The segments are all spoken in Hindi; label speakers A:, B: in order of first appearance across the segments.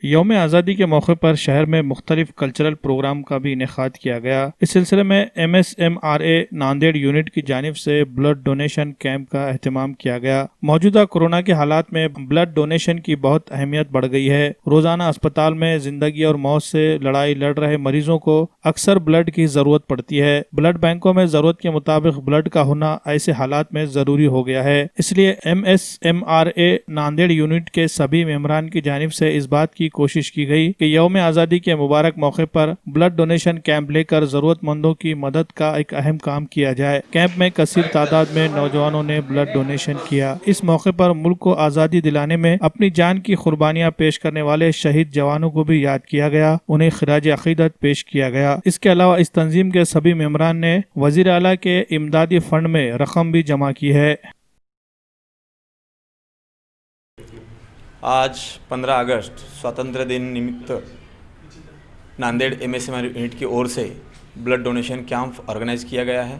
A: यौम आज़ादी के मौके पर शहर में मुख्तलिफ कल्चरल प्रोग्राम का भी इनेकाद किया गया। इस सिलसिले में MSMRA नांदेड़ यूनिट की जानिब से ब्लड डोनेशन कैंप का एहतमाम किया गया। मौजूदा कोरोना के हालात में ब्लड डोनेशन की बहुत अहमियत बढ़ गई है। रोजाना अस्पताल में जिंदगी और मौत से लड़ाई लड़ रहे मरीजों को अक्सर ब्लड की जरूरत पड़ती है। ब्लड बैंकों में जरूरत के मुताबिक ब्लड का होना ऐसे हालात में जरूरी हो गया है। इसलिए MSMRA नांदेड़ यूनिट के सभी मेंबरान की जानिब से इस बात की कोशिश की गई कि यौम आज़ादी के मुबारक मौके पर ब्लड डोनेशन कैंप लेकर जरूरतमंदों की मदद का एक अहम काम किया जाए। कैंप में कसीर तादाद में नौजवानों ने ब्लड डोनेशन किया। इस मौके पर मुल्क को आज़ादी दिलाने में अपनी जान की कुर्बानियां पेश करने वाले शहीद जवानों को भी याद किया गया, उन्हें खिराज अकीदत पेश किया गया। इसके अलावा इस तंजीम के सभी मेंबरान ने वजीर आला के इमदादी फंड में रकम भी जमा की है।
B: आज 15 अगस्त स्वतंत्र दिन निमित्त नांदेड़ MSMRA यूनिट की ओर से ब्लड डोनेशन कैंप ऑर्गेनाइज किया गया है।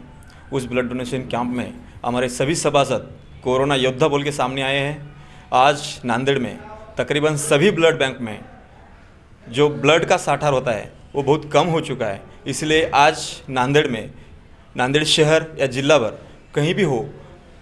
B: उस ब्लड डोनेशन कैंप में हमारे सभी सभासद कोरोना योद्धा बोल के सामने आए हैं। आज नांदेड़ में तकरीबन सभी ब्लड बैंक में जो ब्लड का साठा होता है वो बहुत कम हो चुका है। इसलिए आज नांदेड़ में, नांदेड़ शहर या जिला भर कहीं भी हो,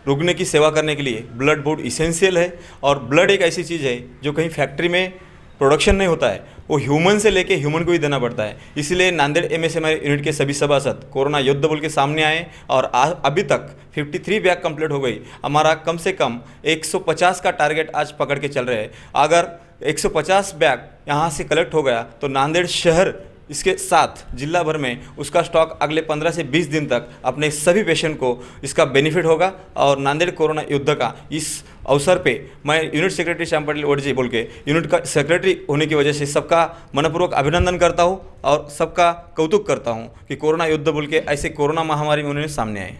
B: रुकने की सेवा करने के लिए ब्लड बहुत इसेंशियल है। और ब्लड एक ऐसी चीज़ है जो कहीं फैक्ट्री में प्रोडक्शन नहीं होता है, वो ह्यूमन से लेके ह्यूमन को ही देना पड़ता है। इसलिए नांदेड़ MSMRA यूनिट के सभी सभासद कोरोना योद्धा बोल के सामने आए और अभी तक 53 बैग कंप्लीट हो गई। हमारा कम से कम 150 का टारगेट आज पकड़ के चल रहे हैं। अगर 150 बैग यहाँ से कलेक्ट हो गया तो नांदेड़ शहर इसके साथ जिला भर में उसका स्टॉक अगले 15 से 20 दिन तक अपने सभी पेशेंट को इसका बेनिफिट होगा। और नांदेड़ कोरोना योद्धा का इस अवसर पे मैं यूनिट सेक्रेटरी श्याम पटेल ओडजी बोल के यूनिट का सेक्रेटरी होने की वजह से सबका मनपूर्वक अभिनंदन करता हूँ और सबका कौतुक करता हूँ कि कोरोना योद्धा बोल के ऐसे कोरोना महामारी में उन्होंने सामने आए।